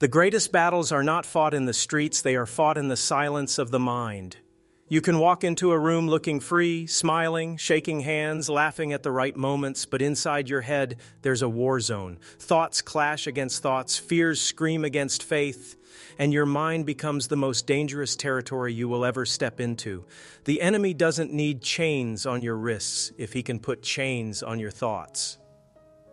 The greatest battles are not fought in the streets, they are fought in the silence of the mind. You can walk into a room looking free, smiling, shaking hands, laughing at the right moments, but inside your head, there's a war zone. Thoughts clash against thoughts, fears scream against faith, and your mind becomes the most dangerous territory you will ever step into. The enemy doesn't need chains on your wrists if he can put chains on your thoughts.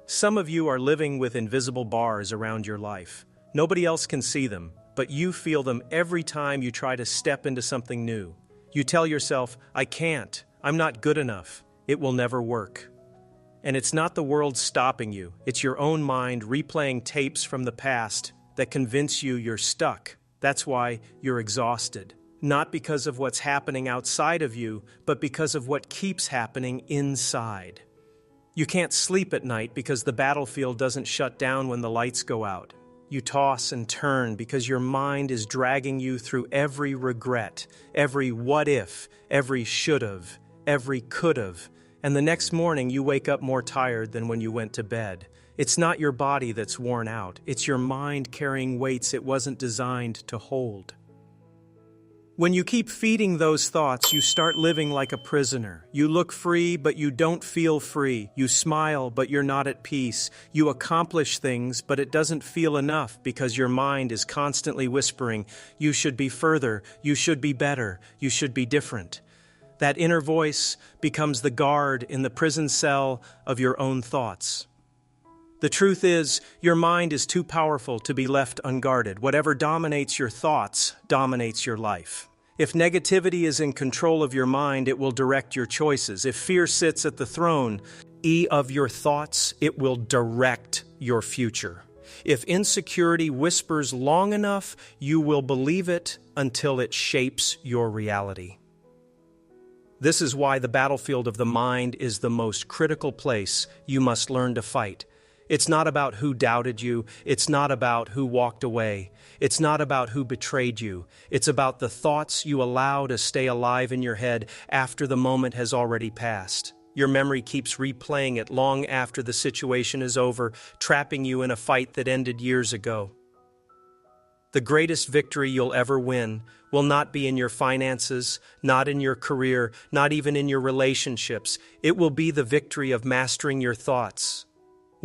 Some of you are living with invisible bars around your life. Nobody else can see them, but you feel them every time you try to step into something new. You tell yourself, I can't, I'm not good enough, it will never work. And it's not the world stopping you, it's your own mind replaying tapes from the past that convince you you're stuck. That's why you're exhausted. Not because of what's happening outside of you, but because of what keeps happening inside. You can't sleep at night because the battlefield doesn't shut down when the lights go out. You toss and turn because your mind is dragging you through every regret, every what if, every should've, every could've, and the next morning you wake up more tired than when you went to bed. It's not your body that's worn out, it's your mind carrying weights it wasn't designed to hold. When you keep feeding those thoughts, you start living like a prisoner. You look free, but you don't feel free. You smile, but you're not at peace. You accomplish things, but it doesn't feel enough because your mind is constantly whispering, you should be further, you should be better, you should be different. That inner voice becomes the guard in the prison cell of your own thoughts. The truth is, your mind is too powerful to be left unguarded. Whatever dominates your thoughts dominates your life. If negativity is in control of your mind, it will direct your choices. If fear sits at the throne of your thoughts, it will direct your future. If insecurity whispers long enough, you will believe it until it shapes your reality. This is why the battlefield of the mind is the most critical place you must learn to fight. It's not about who doubted you. It's not about who walked away. It's not about who betrayed you. It's about the thoughts you allow to stay alive in your head after the moment has already passed. Your memory keeps replaying it long after the situation is over, trapping you in a fight that ended years ago. The greatest victory you'll ever win will not be in your finances, not in your career, not even in your relationships. It will be the victory of mastering your thoughts.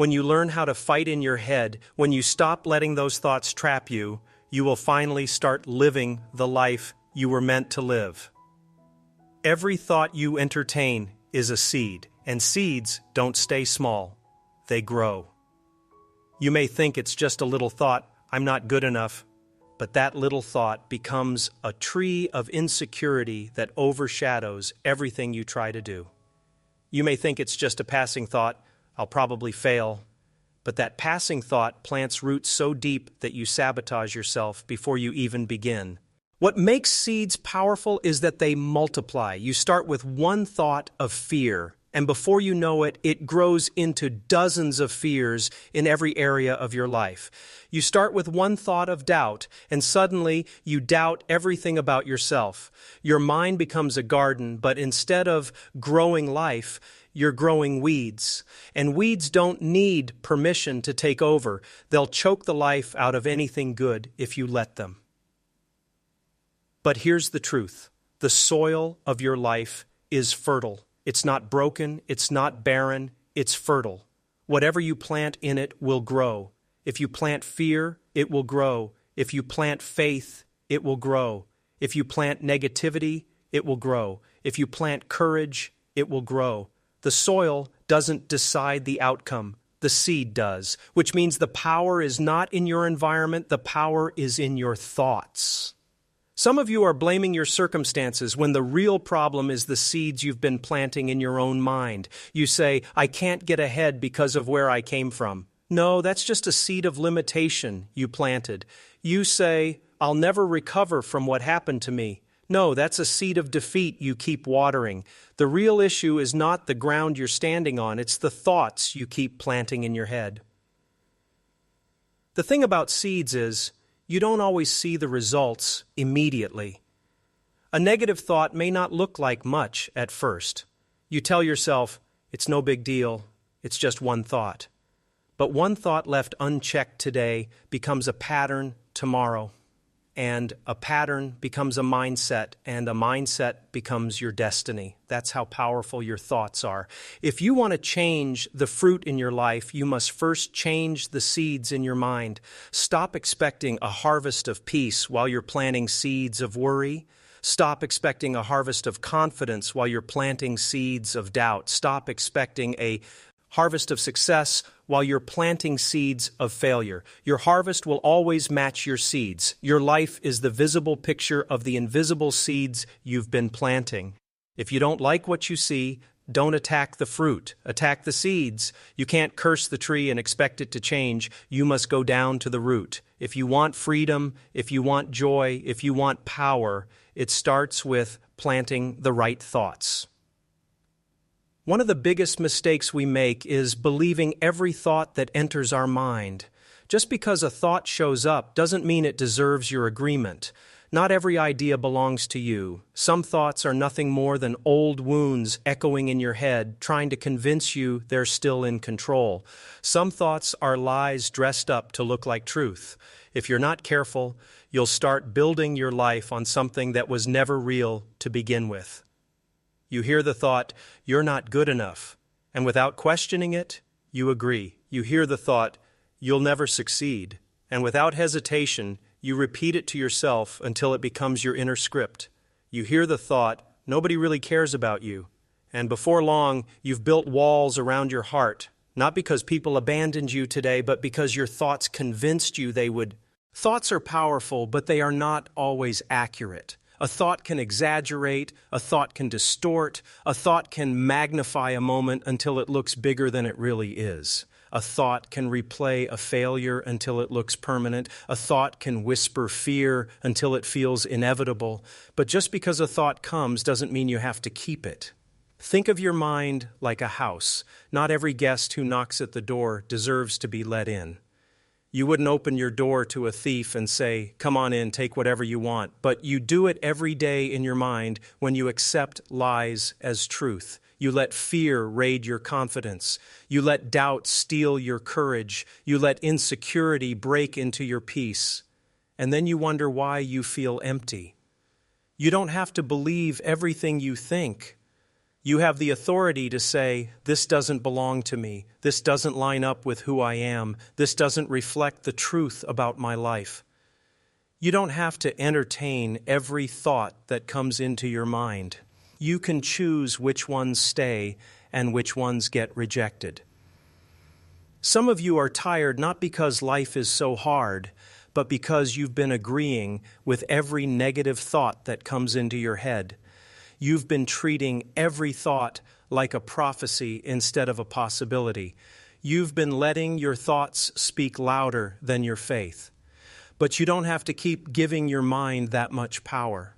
When you learn how to fight in your head, when you stop letting those thoughts trap you, you will finally start living the life you were meant to live. Every thought you entertain is a seed, and seeds don't stay small. They grow. You may think it's just a little thought, I'm not good enough, but that little thought becomes a tree of insecurity that overshadows everything you try to do. You may think it's just a passing thought, I'll probably fail, but that passing thought plants roots so deep that you sabotage yourself before you even begin. What makes seeds powerful is that they multiply. You start with one thought of fear, and before you know it, it grows into dozens of fears in every area of your life. You start with one thought of doubt, and suddenly you doubt everything about yourself. Your mind becomes a garden, but instead of growing life, you're growing weeds. And weeds don't need permission to take over. They'll choke the life out of anything good if you let them. But here's the truth. The soil of your life is fertile. It's not broken, it's not barren, it's fertile. Whatever you plant in it will grow. If you plant fear, it will grow. If you plant faith, it will grow. If you plant negativity, it will grow. If you plant courage, it will grow. The soil doesn't decide the outcome. The seed does, which means the power is not in your environment, the power is in your thoughts. Some of you are blaming your circumstances when the real problem is the seeds you've been planting in your own mind. You say, I can't get ahead because of where I came from. No, that's just a seed of limitation you planted. You say, I'll never recover from what happened to me. No, that's a seed of defeat you keep watering. The real issue is not the ground you're standing on, it's the thoughts you keep planting in your head. The thing about seeds is, you don't always see the results immediately. A negative thought may not look like much at first. You tell yourself, it's no big deal, it's just one thought. But one thought left unchecked today becomes a pattern tomorrow. And a pattern becomes a mindset, and a mindset becomes your destiny. That's how powerful your thoughts are. If you want to change the fruit in your life, you must first change the seeds in your mind. Stop expecting a harvest of peace while you're planting seeds of worry. Stop expecting a harvest of confidence while you're planting seeds of doubt. Stop expecting a harvest of success while you're planting seeds of failure. Your harvest will always match your seeds. Your life is the visible picture of the invisible seeds you've been planting. If you don't like what you see, don't attack the fruit. Attack the seeds. You can't curse the tree and expect it to change. You must go down to the root. If you want freedom, if you want joy, if you want power, it starts with planting the right thoughts. One of the biggest mistakes we make is believing every thought that enters our mind. Just because a thought shows up doesn't mean it deserves your agreement. Not every idea belongs to you. Some thoughts are nothing more than old wounds echoing in your head, trying to convince you they're still in control. Some thoughts are lies dressed up to look like truth. If you're not careful, you'll start building your life on something that was never real to begin with. You hear the thought, "You're not good enough," and without questioning it, you agree. You hear the thought, "You'll never succeed," and without hesitation, you repeat it to yourself until it becomes your inner script. You hear the thought, "Nobody really cares about you," and before long, you've built walls around your heart, not because people abandoned you today, but because your thoughts convinced you they would. Thoughts are powerful, but they are not always accurate. A thought can exaggerate, a thought can distort, a thought can magnify a moment until it looks bigger than it really is. A thought can replay a failure until it looks permanent. A thought can whisper fear until it feels inevitable. But just because a thought comes doesn't mean you have to keep it. Think of your mind like a house. Not every guest who knocks at the door deserves to be let in. You wouldn't open your door to a thief and say, "Come on in, take whatever you want." But you do it every day in your mind when you accept lies as truth. You let fear raid your confidence. You let doubt steal your courage. You let insecurity break into your peace. And then you wonder why you feel empty. You don't have to believe everything you think. You have the authority to say, "This doesn't belong to me. This doesn't line up with who I am. This doesn't reflect the truth about my life." You don't have to entertain every thought that comes into your mind. You can choose which ones stay and which ones get rejected. Some of you are tired not because life is so hard, but because you've been agreeing with every negative thought that comes into your head. You've been treating every thought like a prophecy instead of a possibility. You've been letting your thoughts speak louder than your faith. But you don't have to keep giving your mind that much power.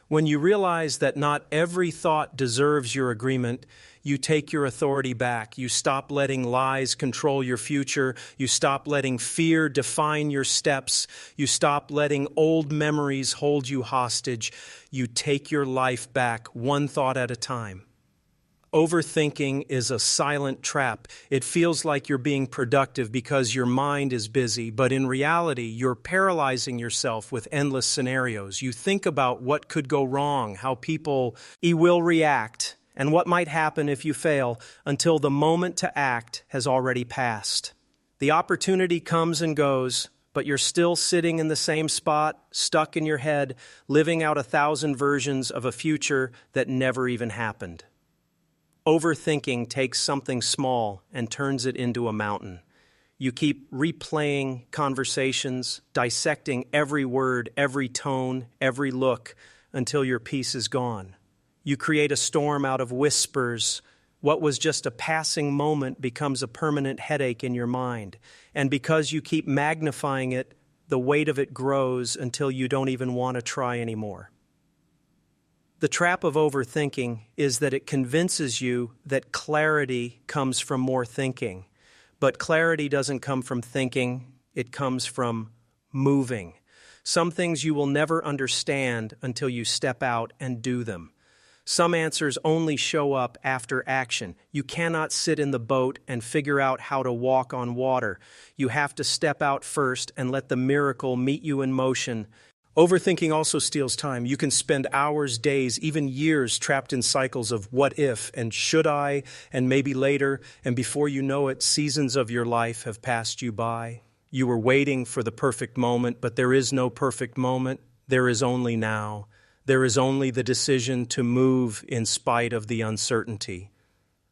When you realize that not every thought deserves your agreement, you take your authority back. You stop letting lies control your future. You stop letting fear define your steps. You stop letting old memories hold you hostage. You take your life back one thought at a time. Overthinking is a silent trap. It feels like you're being productive because your mind is busy, but in reality, you're paralyzing yourself with endless scenarios. You think about what could go wrong, how people will react, and what might happen if you fail until the moment to act has already passed. The opportunity comes and goes, but you're still sitting in the same spot, stuck in your head, living out 1,000 versions of a future that never even happened. Overthinking takes something small and turns it into a mountain. You keep replaying conversations, dissecting every word, every tone, every look, until your peace is gone. You create a storm out of whispers. What was just a passing moment becomes a permanent headache in your mind. And because you keep magnifying it, the weight of it grows until you don't even want to try anymore. The trap of overthinking is that it convinces you that clarity comes from more thinking. But clarity doesn't come from thinking, it comes from moving. Some things you will never understand until you step out and do them. Some answers only show up after action. You cannot sit in the boat and figure out how to walk on water. You have to step out first and let the miracle meet you in motion. Overthinking also steals time. You can spend hours, days, even years trapped in cycles of what if and should I and maybe later, and before you know it, seasons of your life have passed you by. You were waiting for the perfect moment, but there is no perfect moment. There is only now. There is only the decision to move in spite of the uncertainty.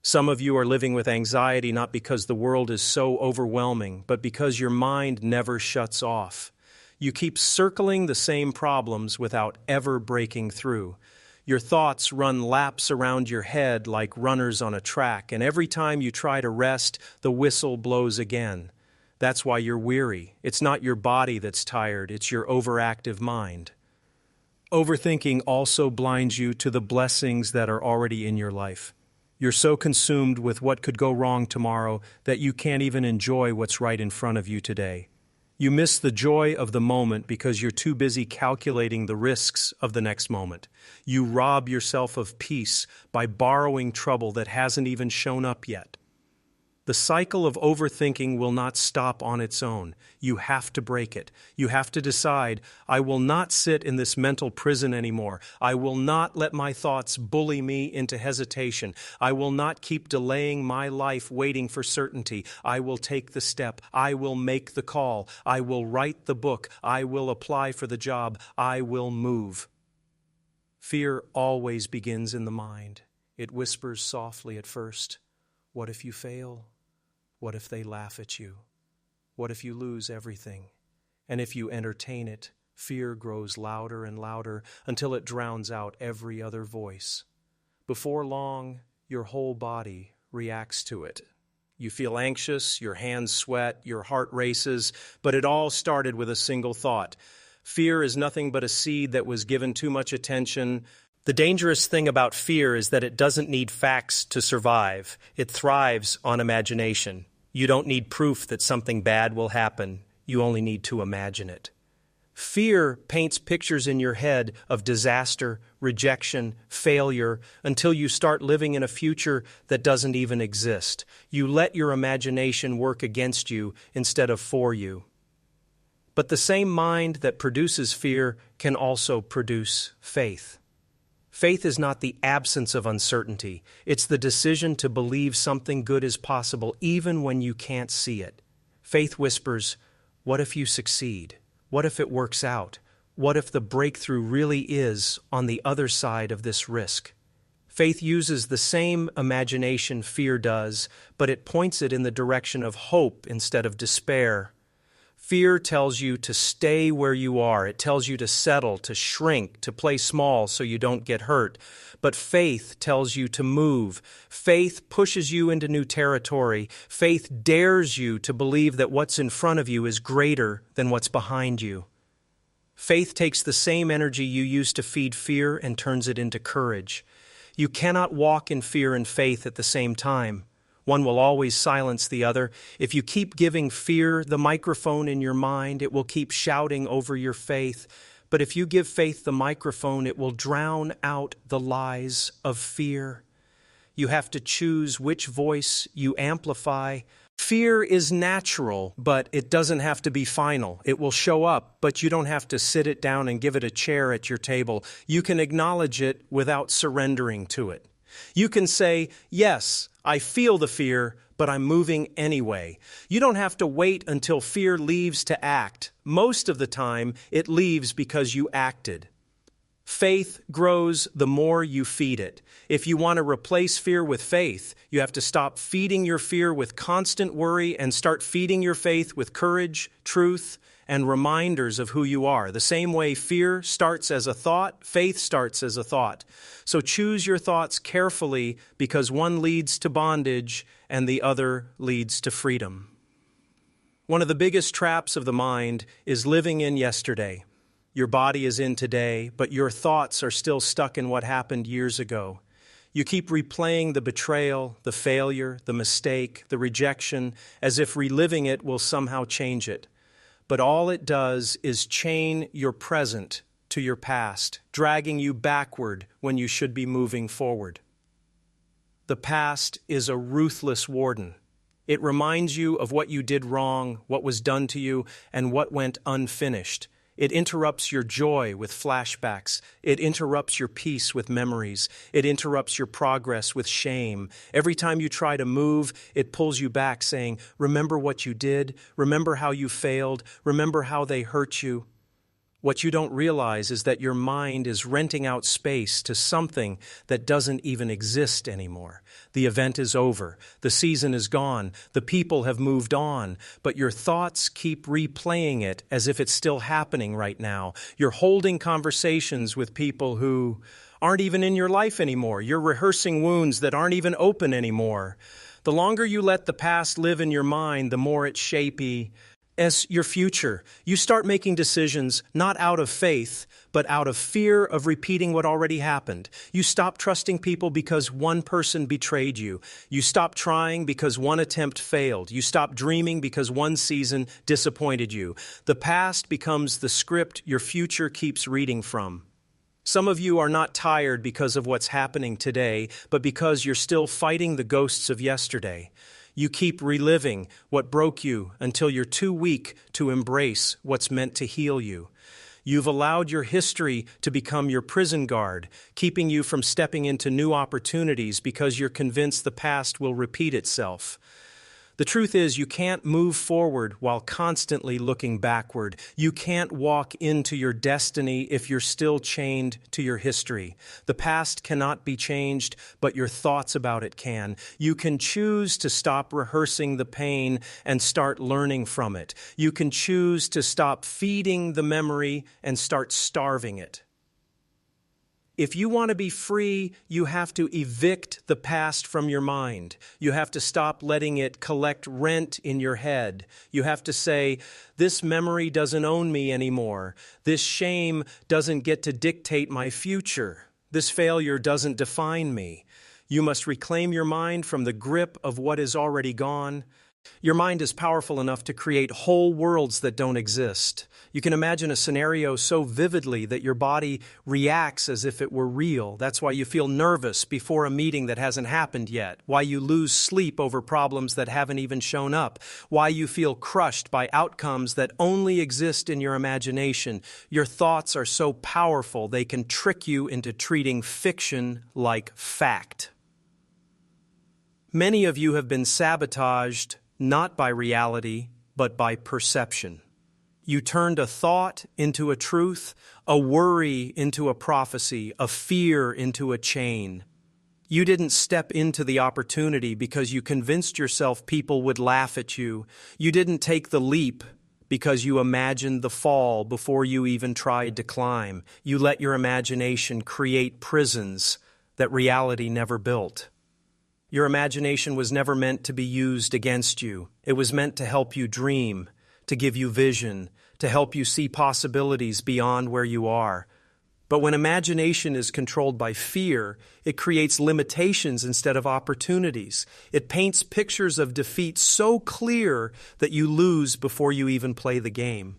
Some of you are living with anxiety not because the world is so overwhelming, but because your mind never shuts off. You keep circling the same problems without ever breaking through. Your thoughts run laps around your head like runners on a track, and every time you try to rest, the whistle blows again. That's why you're weary. It's not your body that's tired, it's your overactive mind. Overthinking also blinds you to the blessings that are already in your life. You're so consumed with what could go wrong tomorrow that you can't even enjoy what's right in front of you today. You miss the joy of the moment because you're too busy calculating the risks of the next moment. You rob yourself of peace by borrowing trouble that hasn't even shown up yet. The cycle of overthinking will not stop on its own. You have to break it. You have to decide, I will not sit in this mental prison anymore. I will not let my thoughts bully me into hesitation. I will not keep delaying my life waiting for certainty. I will take the step. I will make the call. I will write the book. I will apply for the job. I will move. Fear always begins in the mind. It whispers softly at first. What if you fail? What if they laugh at you? What if you lose everything? And if you entertain it, fear grows louder and louder until it drowns out every other voice. Before long, your whole body reacts to it. You feel anxious, your hands sweat, your heart races, but it all started with a single thought. Fear is nothing but a seed that was given too much attention. The dangerous thing about fear is that it doesn't need facts to survive. It thrives on imagination. You don't need proof that something bad will happen. You only need to imagine it. Fear paints pictures in your head of disaster, rejection, failure, until you start living in a future that doesn't even exist. You let your imagination work against you instead of for you. But the same mind that produces fear can also produce faith. Faith is not the absence of uncertainty. It's the decision to believe something good is possible even when you can't see it. Faith whispers, what if you succeed? What if it works out? What if the breakthrough really is on the other side of this risk? Faith uses the same imagination fear does, but it points it in the direction of hope instead of despair. Fear tells you to stay where you are. It tells you to settle, to shrink, to play small so you don't get hurt. But faith tells you to move. Faith pushes you into new territory. Faith dares you to believe that what's in front of you is greater than what's behind you. Faith takes the same energy you use to feed fear and turns it into courage. You cannot walk in fear and faith at the same time. One will always silence the other. If you keep giving fear the microphone in your mind, it will keep shouting over your faith. But if you give faith the microphone, it will drown out the lies of fear. You have to choose which voice you amplify. Fear is natural, but it doesn't have to be final. It will show up, but you don't have to sit it down and give it a chair at your table. You can acknowledge it without surrendering to it. You can say, yes, I feel the fear, but I'm moving anyway. You don't have to wait until fear leaves to act. Most of the time, it leaves because you acted. Faith grows the more you feed it. If you want to replace fear with faith, you have to stop feeding your fear with constant worry and start feeding your faith with courage, truth, and reminders of who you are. The same way fear starts as a thought, faith starts as a thought. So choose your thoughts carefully because one leads to bondage and the other leads to freedom. One of the biggest traps of the mind is living in yesterday. Your body is in today, but your thoughts are still stuck in what happened years ago. You keep replaying the betrayal, the failure, the mistake, the rejection, as if reliving it will somehow change it. But all it does is chain your present to your past, dragging you backward when you should be moving forward. The past is a ruthless warden. It reminds you of what you did wrong, what was done to you, and what went unfinished. It interrupts your joy with flashbacks. It interrupts your peace with memories. It interrupts your progress with shame. Every time you try to move, it pulls you back, saying, "Remember what you did. Remember how you failed. Remember how they hurt you." What you don't realize is that your mind is renting out space to something that doesn't even exist anymore. The event is over. The season is gone. The people have moved on. But your thoughts keep replaying it as if it's still happening right now. You're holding conversations with people who aren't even in your life anymore. You're rehearsing wounds that aren't even open anymore. The longer you let the past live in your mind, the more it's shapy as your future. You start making decisions not out of faith, but out of fear of repeating what already happened. You stop trusting people because one person betrayed you. You stop trying because one attempt failed. You stop dreaming because one season disappointed you. The past becomes the script your future keeps reading from. Some of you are not tired because of what's happening today, but because you're still fighting the ghosts of yesterday. You keep reliving what broke you until you're too weak to embrace what's meant to heal you. You've allowed your history to become your prison guard, keeping you from stepping into new opportunities because you're convinced the past will repeat itself. The truth is, you can't move forward while constantly looking backward. You can't walk into your destiny if you're still chained to your history. The past cannot be changed, but your thoughts about it can. You can choose to stop rehearsing the pain and start learning from it. You can choose to stop feeding the memory and start starving it. If you want to be free, you have to evict the past from your mind. You have to stop letting it collect rent in your head. You have to say, this memory doesn't own me anymore. This shame doesn't get to dictate my future. This failure doesn't define me. You must reclaim your mind from the grip of what is already gone. Your mind is powerful enough to create whole worlds that don't exist. You can imagine a scenario so vividly that your body reacts as if it were real. That's why you feel nervous before a meeting that hasn't happened yet. Why you lose sleep over problems that haven't even shown up. Why you feel crushed by outcomes that only exist in your imagination. Your thoughts are so powerful they can trick you into treating fiction like fact. Many of you have been sabotaged not by reality, but by perception. You turned a thought into a truth, a worry into a prophecy, a fear into a chain. You didn't step into the opportunity because you convinced yourself people would laugh at you. You didn't take the leap because you imagined the fall before you even tried to climb. You let your imagination create prisons that reality never built. Your imagination was never meant to be used against you. It was meant to help you dream, to give you vision, to help you see possibilities beyond where you are. But when imagination is controlled by fear, it creates limitations instead of opportunities. It paints pictures of defeat so clear that you lose before you even play the game.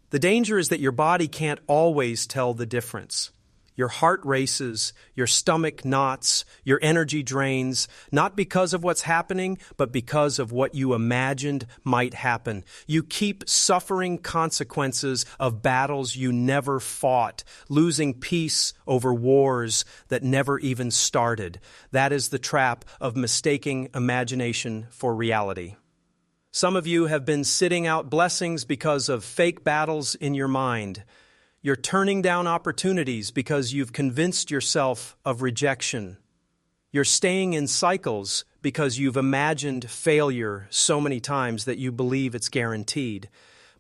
The danger is that your body can't always tell the difference. Your heart races, your stomach knots, your energy drains, not because of what's happening, but because of what you imagined might happen. You keep suffering consequences of battles you never fought, losing peace over wars that never even started. That is the trap of mistaking imagination for reality. Some of you have been sitting out blessings because of fake battles in your mind. You're turning down opportunities because you've convinced yourself of rejection. You're staying in cycles because you've imagined failure so many times that you believe it's guaranteed.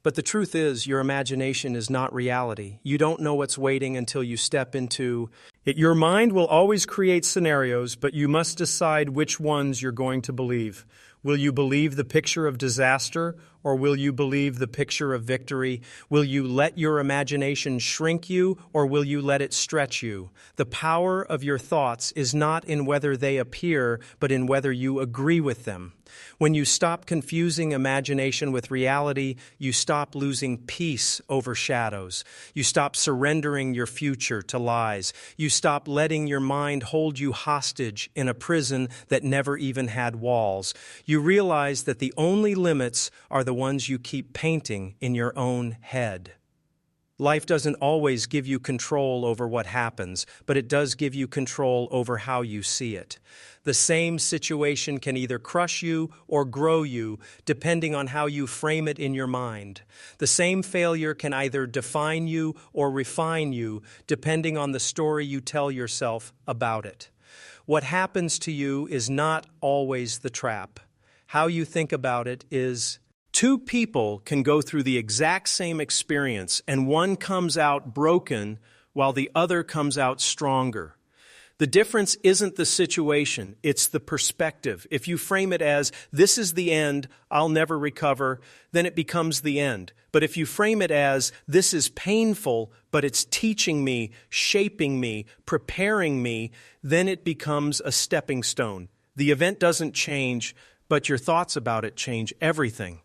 But the truth is, your imagination is not reality. You don't know what's waiting until you step into it. Your mind will always create scenarios, but you must decide which ones you're going to believe. Will you believe the picture of disaster, or will you believe the picture of victory? Will you let your imagination shrink you, or will you let it stretch you? The power of your thoughts is not in whether they appear, but in whether you agree with them. When you stop confusing imagination with reality, you stop losing peace over shadows. You stop surrendering your future to lies. You stop letting your mind hold you hostage in a prison that never even had walls. You realize that the only limits are the ones you keep painting in your own head. Life doesn't always give you control over what happens, but it does give you control over how you see it. The same situation can either crush you or grow you, depending on how you frame it in your mind. The same failure can either define you or refine you, depending on the story you tell yourself about it. What happens to you is not always the trap. How you think about it is. Two people can go through the exact same experience, and one comes out broken while the other comes out stronger. The difference isn't the situation, it's the perspective. If you frame it as, this is the end, I'll never recover, then it becomes the end. But if you frame it as, this is painful, but it's teaching me, shaping me, preparing me, then it becomes a stepping stone. The event doesn't change, but your thoughts about it change everything.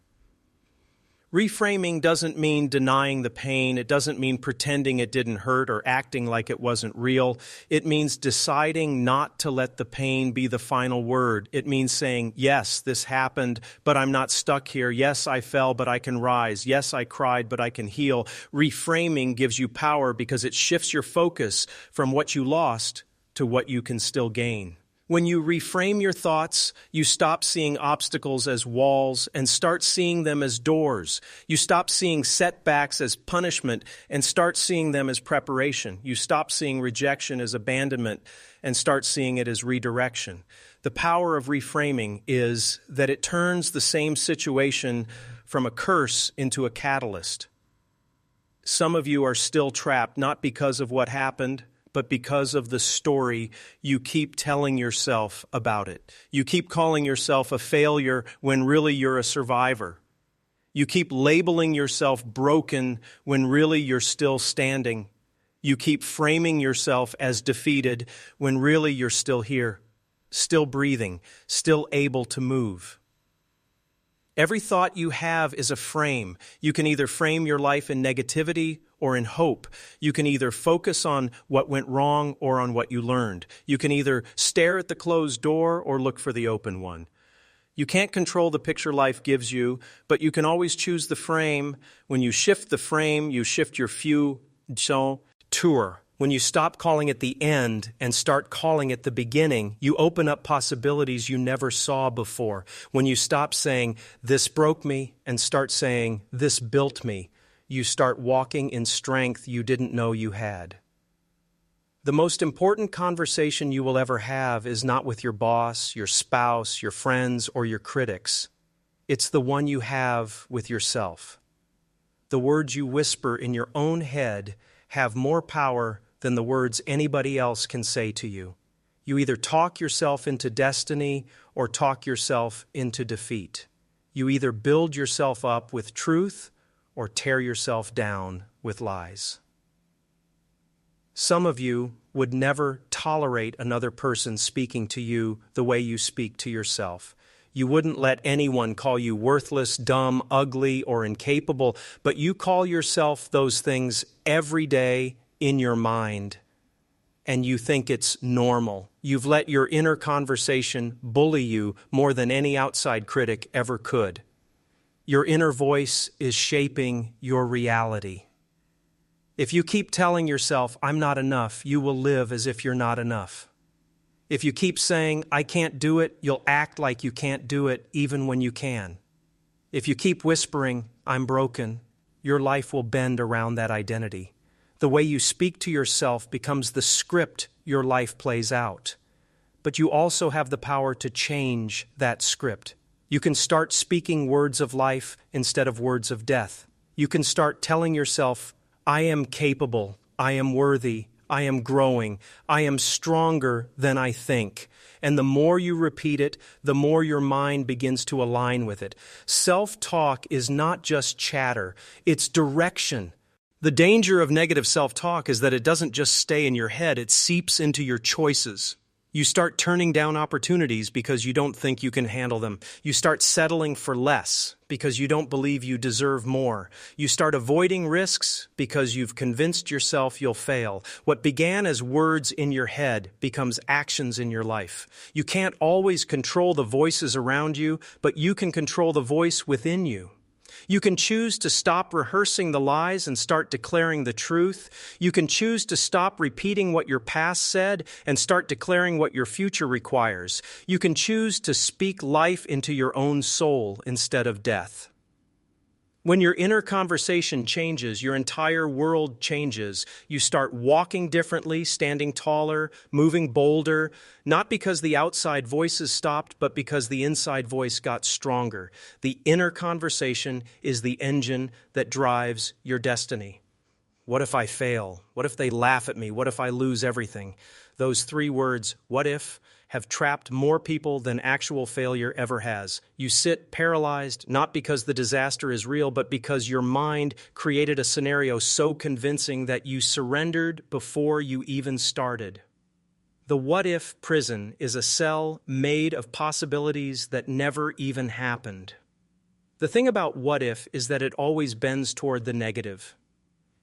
Reframing doesn't mean denying the pain. It doesn't mean pretending it didn't hurt or acting like it wasn't real. It means deciding not to let the pain be the final word. It means saying, yes, this happened, but I'm not stuck here. Yes, I fell, but I can rise. Yes, I cried, but I can heal. Reframing gives you power because it shifts your focus from what you lost to what you can still gain. When you reframe your thoughts, you stop seeing obstacles as walls and start seeing them as doors. You stop seeing setbacks as punishment and start seeing them as preparation. You stop seeing rejection as abandonment and start seeing it as redirection. The power of reframing is that it turns the same situation from a curse into a catalyst. Some of you are still trapped, not because of what happened, but because of the story you keep telling yourself about it. You keep calling yourself a failure when really you're a survivor. You keep labeling yourself broken when really you're still standing. You keep framing yourself as defeated when really you're still here, still breathing, still able to move. Every thought you have is a frame. You can either frame your life in negativity or in hope. You can either focus on what went wrong or on what you learned. You can either stare at the closed door or look for the open one. You can't control the picture life gives you, but you can always choose the frame. When you shift the frame, you shift your tour. When you stop calling it the end and start calling it the beginning, you open up possibilities you never saw before. When you stop saying, this broke me, and start saying, this built me, you start walking in strength you didn't know you had. The most important conversation you will ever have is not with your boss, your spouse, your friends, or your critics. It's the one you have with yourself. The words you whisper in your own head have more power than the words anybody else can say to you. You either talk yourself into destiny or talk yourself into defeat. You either build yourself up with truth or tear yourself down with lies. Some of you would never tolerate another person speaking to you the way you speak to yourself. You wouldn't let anyone call you worthless, dumb, ugly, or incapable, but you call yourself those things every day in your mind, and you think it's normal. You've let your inner conversation bully you more than any outside critic ever could. Your inner voice is shaping your reality. If you keep telling yourself, I'm not enough, you will live as if you're not enough. If you keep saying, I can't do it, you'll act like you can't do it even when you can. If you keep whispering, I'm broken, your life will bend around that identity. The way you speak to yourself becomes the script your life plays out. But you also have the power to change that script. You can start speaking words of life instead of words of death. You can start telling yourself, I am capable, I am worthy, I am growing, I am stronger than I think. And the more you repeat it, the more your mind begins to align with it. Self-talk is not just chatter, it's direction. The danger of negative self-talk is that it doesn't just stay in your head, it seeps into your choices. You start turning down opportunities because you don't think you can handle them. You start settling for less because you don't believe you deserve more. You start avoiding risks because you've convinced yourself you'll fail. What began as words in your head becomes actions in your life. You can't always control the voices around you, but you can control the voice within you. You can choose to stop rehearsing the lies and start declaring the truth. You can choose to stop repeating what your past said and start declaring what your future requires. You can choose to speak life into your own soul instead of death. When your inner conversation changes, your entire world changes. You start walking differently, standing taller, moving bolder, not because the outside voices stopped, but because the inside voice got stronger. The inner conversation is the engine that drives your destiny. What if I fail? What if they laugh at me? What if I lose everything? Those three words, what if, have trapped more people than actual failure ever has. You sit paralyzed, not because the disaster is real, but because your mind created a scenario so convincing that you surrendered before you even started. The what-if prison is a cell made of possibilities that never even happened. The thing about what-if is that it always bends toward the negative.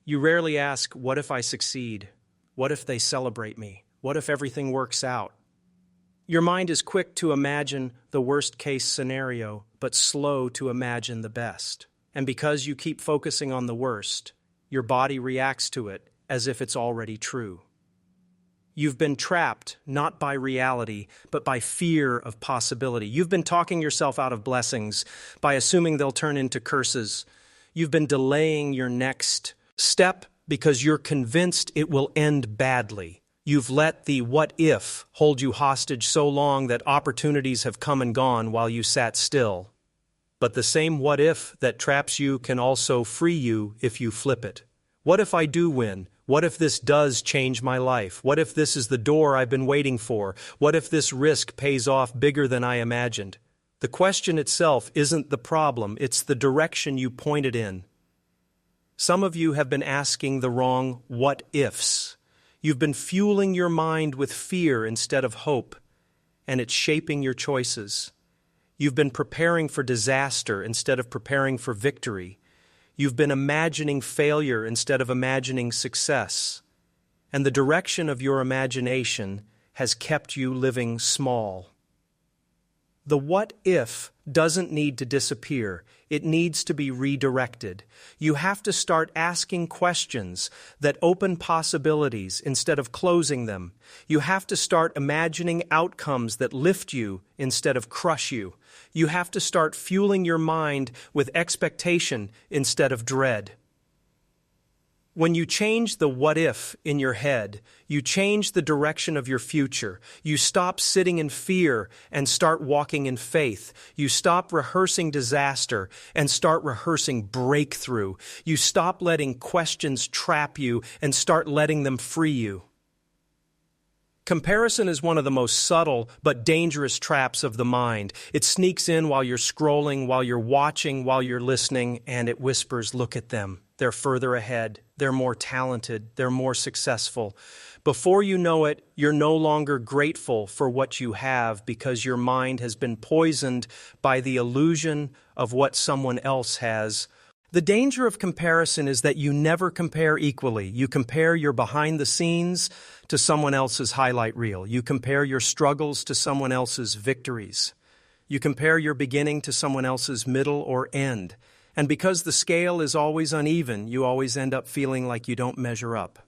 You rarely ask, what if I succeed? What if they celebrate me? What if everything works out? Your mind is quick to imagine the worst-case scenario, but slow to imagine the best. And because you keep focusing on the worst, your body reacts to it as if it's already true. You've been trapped not by reality, but by fear of possibility. You've been talking yourself out of blessings by assuming they'll turn into curses. You've been delaying your next step because you're convinced it will end badly. You've let the what if hold you hostage so long that opportunities have come and gone while you sat still. But the same what if that traps you can also free you if you flip it. What if I do win? What if this does change my life? What if this is the door I've been waiting for? What if this risk pays off bigger than I imagined? The question itself isn't the problem, it's the direction you point it in. Some of you have been asking the wrong what ifs. You've been fueling your mind with fear instead of hope, and it's shaping your choices. You've been preparing for disaster instead of preparing for victory. You've been imagining failure instead of imagining success. And the direction of your imagination has kept you living small. The what if doesn't need to disappear. It needs to be redirected. You have to start asking questions that open possibilities instead of closing them. You have to start imagining outcomes that lift you instead of crush you. You have to start fueling your mind with expectation instead of dread. When you change the what if in your head, you change the direction of your future. You stop sitting in fear and start walking in faith. You stop rehearsing disaster and start rehearsing breakthrough. You stop letting questions trap you and start letting them free you. Comparison is one of the most subtle but dangerous traps of the mind. It sneaks in while you're scrolling, while you're watching, while you're listening, and it whispers, look at them. They're further ahead. They're more talented. They're more successful. Before you know it, you're no longer grateful for what you have because your mind has been poisoned by the illusion of what someone else has. The danger of comparison is that you never compare equally. You compare your behind the scenes to someone else's highlight reel. You compare your struggles to someone else's victories. You compare your beginning to someone else's middle or end. And because the scale is always uneven, you always end up feeling like you don't measure up.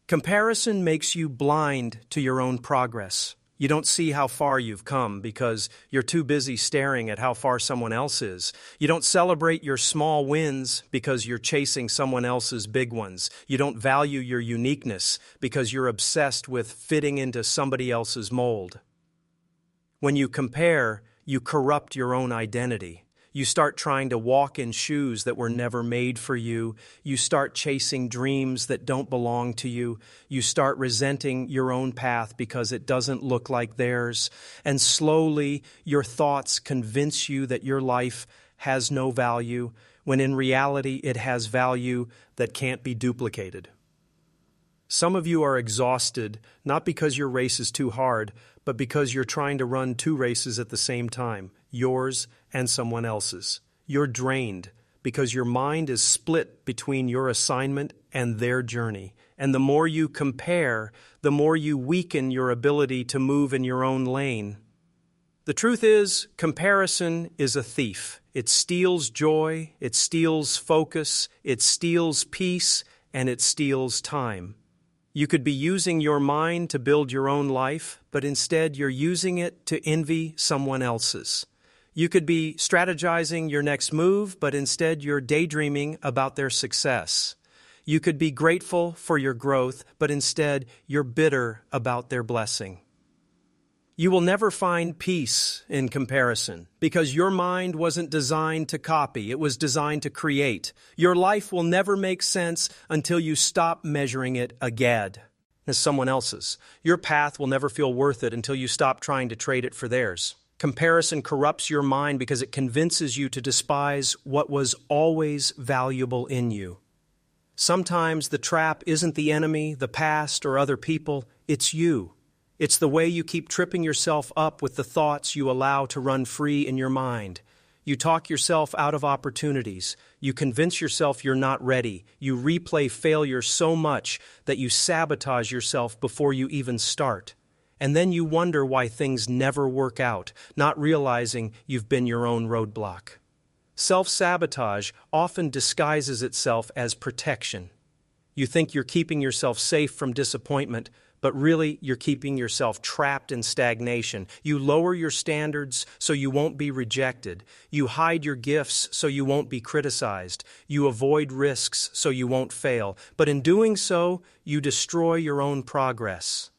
Comparison makes you blind to your own progress. You don't see how far you've come because you're too busy staring at how far someone else is. You don't celebrate your small wins because you're chasing someone else's big ones. You don't value your uniqueness because you're obsessed with fitting into somebody else's mold. When you compare, you corrupt your own identity. You start trying to walk in shoes that were never made for you. You start chasing dreams that don't belong to you. You start resenting your own path because it doesn't look like theirs. And slowly, your thoughts convince you that your life has no value, when in reality it has value that can't be duplicated. Some of you are exhausted, not because your race is too hard, but because you're trying to run two races at the same time, yours and someone else's. You're drained because your mind is split between your assignment and their journey. And the more you compare, the more you weaken your ability to move in your own lane. The truth is, comparison is a thief. It steals joy, it steals focus, it steals peace, and it steals time. You could be using your mind to build your own life, but instead you're using it to envy someone else's. You could be strategizing your next move, but instead you're daydreaming about their success. You could be grateful for your growth, but instead you're bitter about their blessing. You will never find peace in comparison because your mind wasn't designed to copy, it was designed to create. Your life will never make sense until you stop measuring it again as someone else's. Your path will never feel worth it until you stop trying to trade it for theirs. Comparison corrupts your mind because it convinces you to despise what was always valuable in you. Sometimes the trap isn't the enemy, the past, or other people, it's you. It's the way you keep tripping yourself up with the thoughts you allow to run free in your mind. You talk yourself out of opportunities. You convince yourself you're not ready. You replay failure so much that you sabotage yourself before you even start. And then you wonder why things never work out, not realizing you've been your own roadblock. Self-sabotage often disguises itself as protection. You think you're keeping yourself safe from disappointment, but really you're keeping yourself trapped in stagnation. You lower your standards so you won't be rejected. You hide your gifts so you won't be criticized. You avoid risks so you won't fail. But in doing so, you destroy your own progress.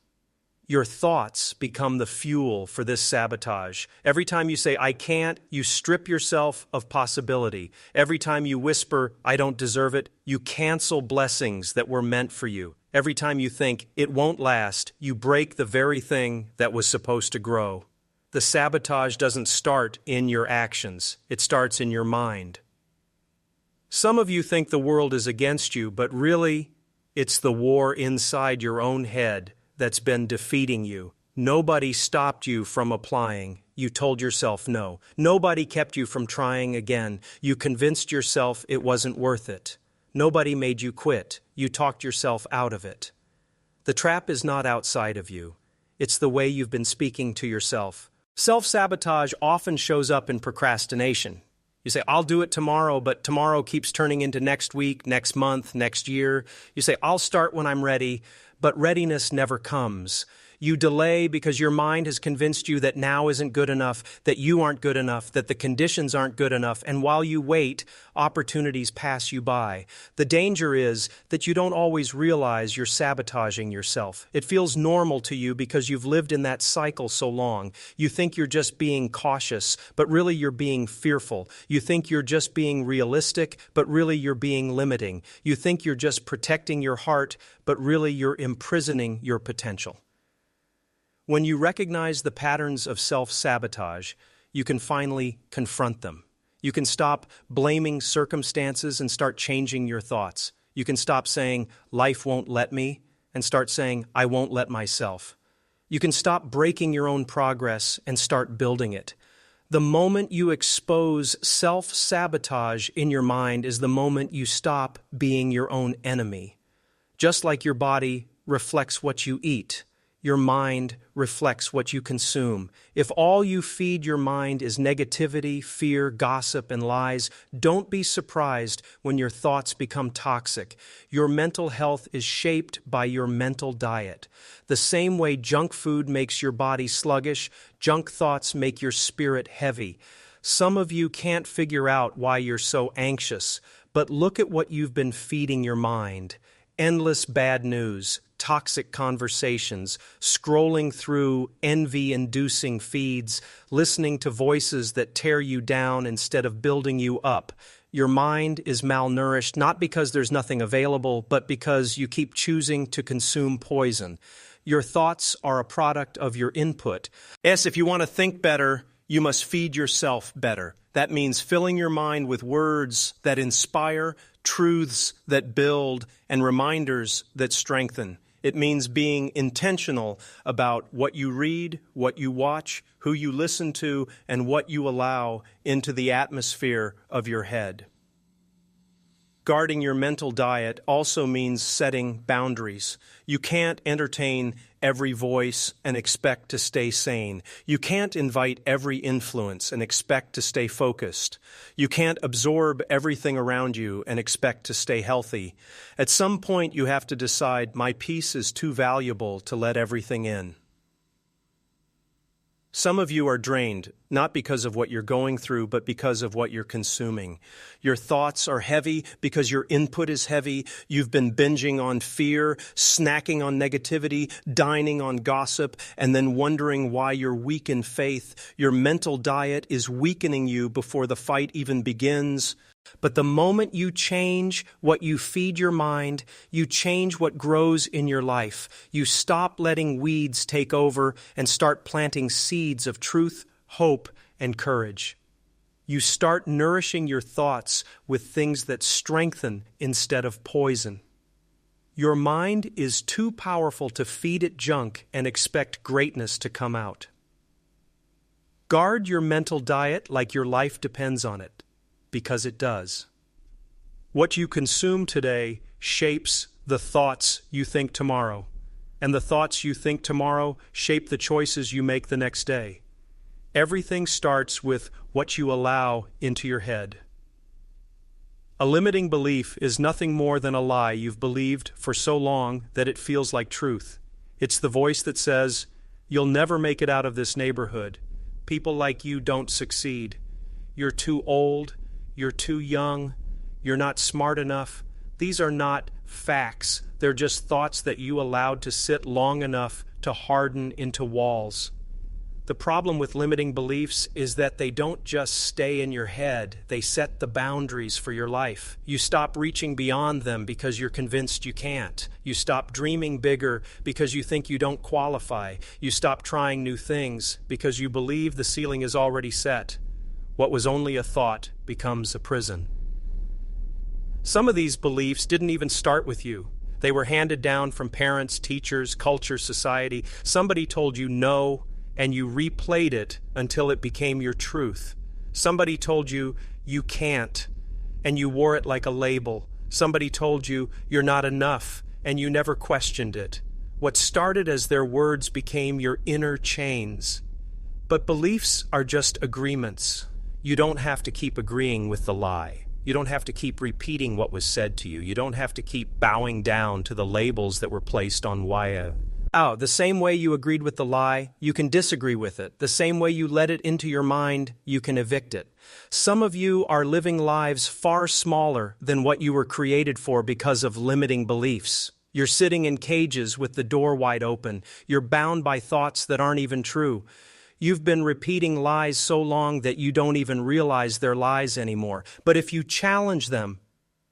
Your thoughts become the fuel for this sabotage. Every time you say, "I can't," you strip yourself of possibility. Every time you whisper, "I don't deserve it," you cancel blessings that were meant for you. Every time you think, "It won't last," you break the very thing that was supposed to grow. The sabotage doesn't start in your actions. It starts in your mind. Some of you think the world is against you, but really, it's the war inside your own head that's been defeating you. Nobody stopped you from applying. You told yourself no. Nobody kept you from trying again. You convinced yourself it wasn't worth it. Nobody made you quit. You talked yourself out of it. The trap is not outside of you. It's the way you've been speaking to yourself. Self-sabotage often shows up in procrastination. You say, "I'll do it tomorrow," but tomorrow keeps turning into next week, next month, next year. You say, "I'll start when I'm ready," but readiness never comes. You delay because your mind has convinced you that now isn't good enough, that you aren't good enough, that the conditions aren't good enough, and while you wait, opportunities pass you by. The danger is that you don't always realize you're sabotaging yourself. It feels normal to you because you've lived in that cycle so long. You think you're just being cautious, but really you're being fearful. You think you're just being realistic, but really you're being limiting. You think you're just protecting your heart, but really you're imprisoning your potential. When you recognize the patterns of self-sabotage, you can finally confront them. You can stop blaming circumstances and start changing your thoughts. You can stop saying, "Life won't let me," and start saying, "I won't let myself." You can stop breaking your own progress and start building it. The moment you expose self-sabotage in your mind is the moment you stop being your own enemy. Just like your body reflects what you eat, your mind reflects what you consume. If all you feed your mind is negativity, fear, gossip, and lies, don't be surprised when your thoughts become toxic. Your mental health is shaped by your mental diet. The same way junk food makes your body sluggish, junk thoughts make your spirit heavy. Some of you can't figure out why you're so anxious, but look at what you've been feeding your mind. Endless bad news, toxic conversations, scrolling through envy-inducing feeds, listening to voices that tear you down instead of building you up. Your mind is malnourished not because there's nothing available, but because you keep choosing to consume poison. Your thoughts are a product of your input. Yes, if you want to think better, you must feed yourself better. That means filling your mind with words that inspire, truths that build, and reminders that strengthen. It means being intentional about what you read, what you watch, who you listen to, and what you allow into the atmosphere of your head. Guarding your mental diet also means setting boundaries. You can't entertain every voice and expect to stay sane. You can't invite every influence and expect to stay focused. You can't absorb everything around you and expect to stay healthy. At some point, you have to decide, my peace is too valuable to let everything in. Some of you are drained, not because of what you're going through, but because of what you're consuming. Your thoughts are heavy because your input is heavy. You've been binging on fear, snacking on negativity, dining on gossip, and then wondering why you're weak in faith. Your mental diet is weakening you before the fight even begins. But the moment you change what you feed your mind, you change what grows in your life. You stop letting weeds take over and start planting seeds of truth, hope, and courage. You start nourishing your thoughts with things that strengthen instead of poison. Your mind is too powerful to feed it junk and expect greatness to come out. Guard your mental diet like your life depends on it. Because it does. What you consume today shapes the thoughts you think tomorrow, and the thoughts you think tomorrow shape the choices you make the next day. Everything starts with what you allow into your head. A limiting belief is nothing more than a lie you've believed for so long that it feels like truth. It's the voice that says, "You'll never make it out of this neighborhood. People like you don't succeed. You're too old. You're too young, you're not smart enough." These are not facts. They're just thoughts that you allowed to sit long enough to harden into walls. The problem with limiting beliefs is that they don't just stay in your head, they set the boundaries for your life. You stop reaching beyond them because you're convinced you can't. You stop dreaming bigger because you think you don't qualify. You stop trying new things because you believe the ceiling is already set. What was only a thought becomes a prison. Some of these beliefs didn't even start with you. They were handed down from parents, teachers, culture, society. Somebody told you no, and you replayed it until it became your truth. Somebody told you you can't, and you wore it like a label. Somebody told you you're not enough, and you never questioned it. What started as their words became your inner chains. But beliefs are just agreements. You don't have to keep agreeing with the lie. You don't have to keep repeating what was said to you. You don't have to keep bowing down to the labels that were placed on why. The same way you agreed with the lie, you can disagree with it. The same way you let it into your mind, you can evict it. Some of you are living lives far smaller than what you were created for because of limiting beliefs. You're sitting in cages with the door wide open. You're bound by thoughts that aren't even true. You've been repeating lies so long that you don't even realize they're lies anymore. But if you challenge them,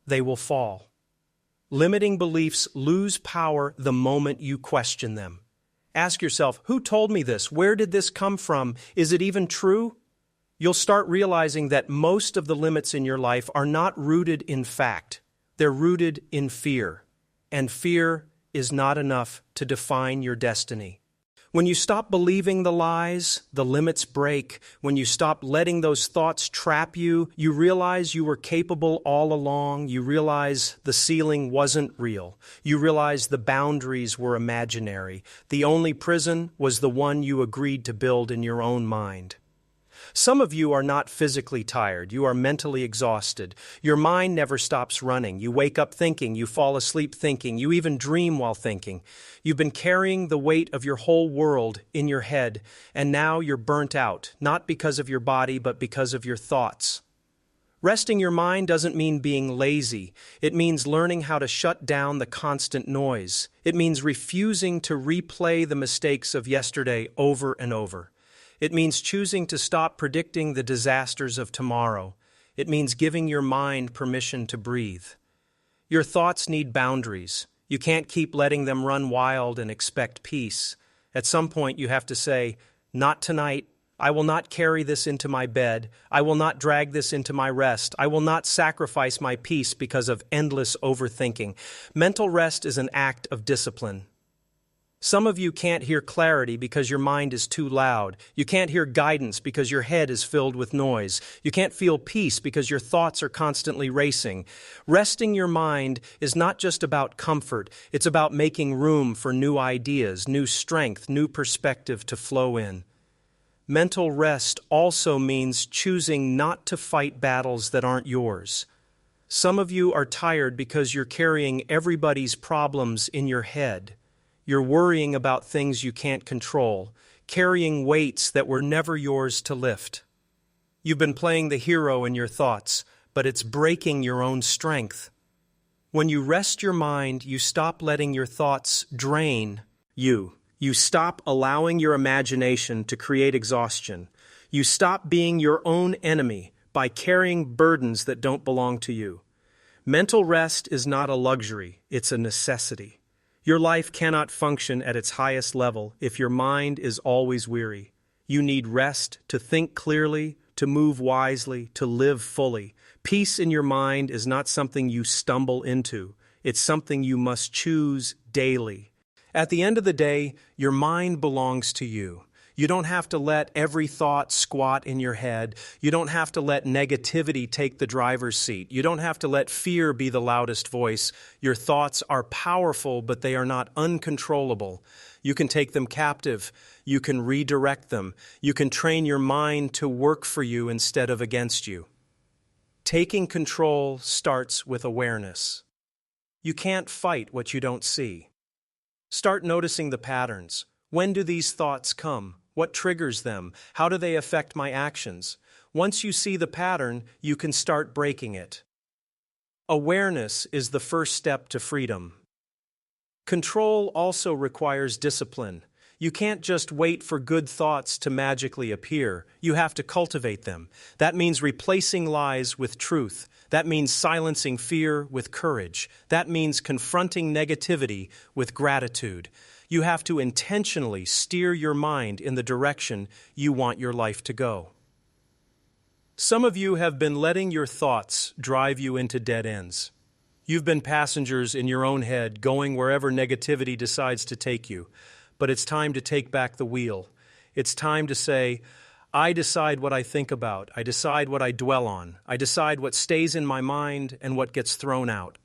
they will fall. Limiting beliefs lose power the moment you question them. Ask yourself, who told me this? Where did this come from? Is it even true? You'll start realizing that most of the limits in your life are not rooted in fact. They're rooted in fear. And fear is not enough to define your destiny. When you stop believing the lies, the limits break. When you stop letting those thoughts trap you, you realize you were capable all along. You realize the ceiling wasn't real. You realize the boundaries were imaginary. The only prison was the one you agreed to build in your own mind. Some of you are not physically tired. You are mentally exhausted. Your mind never stops running. You wake up thinking. You fall asleep thinking. You even dream while thinking. You've been carrying the weight of your whole world in your head, and now you're burnt out, not because of your body, but because of your thoughts. Resting your mind doesn't mean being lazy. It means learning how to shut down the constant noise. It means refusing to replay the mistakes of yesterday over and over. It means choosing to stop predicting the disasters of tomorrow. It means giving your mind permission to breathe. Your thoughts need boundaries. You can't keep letting them run wild and expect peace. At some point you have to say, "Not tonight. I will not carry this into my bed. I will not drag this into my rest. I will not sacrifice my peace because of endless overthinking." Mental rest is an act of discipline. Some of you can't hear clarity because your mind is too loud. You can't hear guidance because your head is filled with noise. You can't feel peace because your thoughts are constantly racing. Resting your mind is not just about comfort. It's about making room for new ideas, new strength, new perspective to flow in. Mental rest also means choosing not to fight battles that aren't yours. Some of you are tired because you're carrying everybody's problems in your head. You're worrying about things you can't control, carrying weights that were never yours to lift. You've been playing the hero in your thoughts, but it's breaking your own strength. When you rest your mind, you stop letting your thoughts drain you. You stop allowing your imagination to create exhaustion. You stop being your own enemy by carrying burdens that don't belong to you. Mental rest is not a luxury, it's a necessity. Your life cannot function at its highest level if your mind is always weary. You need rest to think clearly, to move wisely, to live fully. Peace in your mind is not something you stumble into. It's something you must choose daily. At the end of the day, your mind belongs to you. You don't have to let every thought squat in your head. You don't have to let negativity take the driver's seat. You don't have to let fear be the loudest voice. Your thoughts are powerful, but they are not uncontrollable. You can take them captive. You can redirect them. You can train your mind to work for you instead of against you. Taking control starts with awareness. You can't fight what you don't see. Start noticing the patterns. When do these thoughts come? What triggers them? How do they affect my actions? Once you see the pattern, you can start breaking it. Awareness is the first step to freedom. Control also requires discipline. You can't just wait for good thoughts to magically appear. You have to cultivate them. That means replacing lies with truth. That means silencing fear with courage. That means confronting negativity with gratitude. You have to intentionally steer your mind in the direction you want your life to go. Some of you have been letting your thoughts drive you into dead ends. You've been passengers in your own head, going wherever negativity decides to take you. But it's time to take back the wheel. It's time to say, I decide what I think about. I decide what I dwell on. I decide what stays in my mind and what gets thrown out.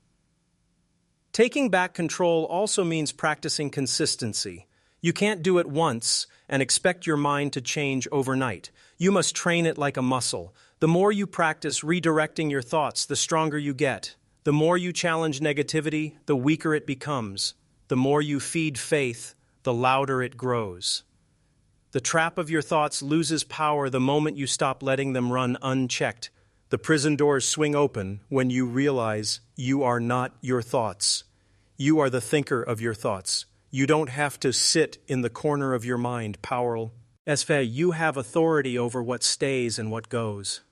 Taking back control also means practicing consistency. You can't do it once and expect your mind to change overnight. You must train it like a muscle. The more you practice redirecting your thoughts, the stronger you get. The more you challenge negativity, the weaker it becomes. The more you feed faith, the louder it grows. The trap of your thoughts loses power the moment you stop letting them run unchecked. The prison doors swing open when you realize you are not your thoughts. You are the thinker of your thoughts. You don't have to sit in the corner of your mind, powerful. You have authority over what stays and what goes.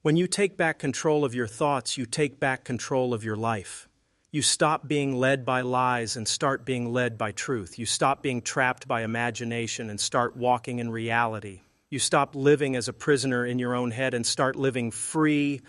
When you take back control of your thoughts, you take back control of your life. You stop being led by lies and start being led by truth. You stop being trapped by imagination and start walking in reality. You stop living as a prisoner in your own head and start living free,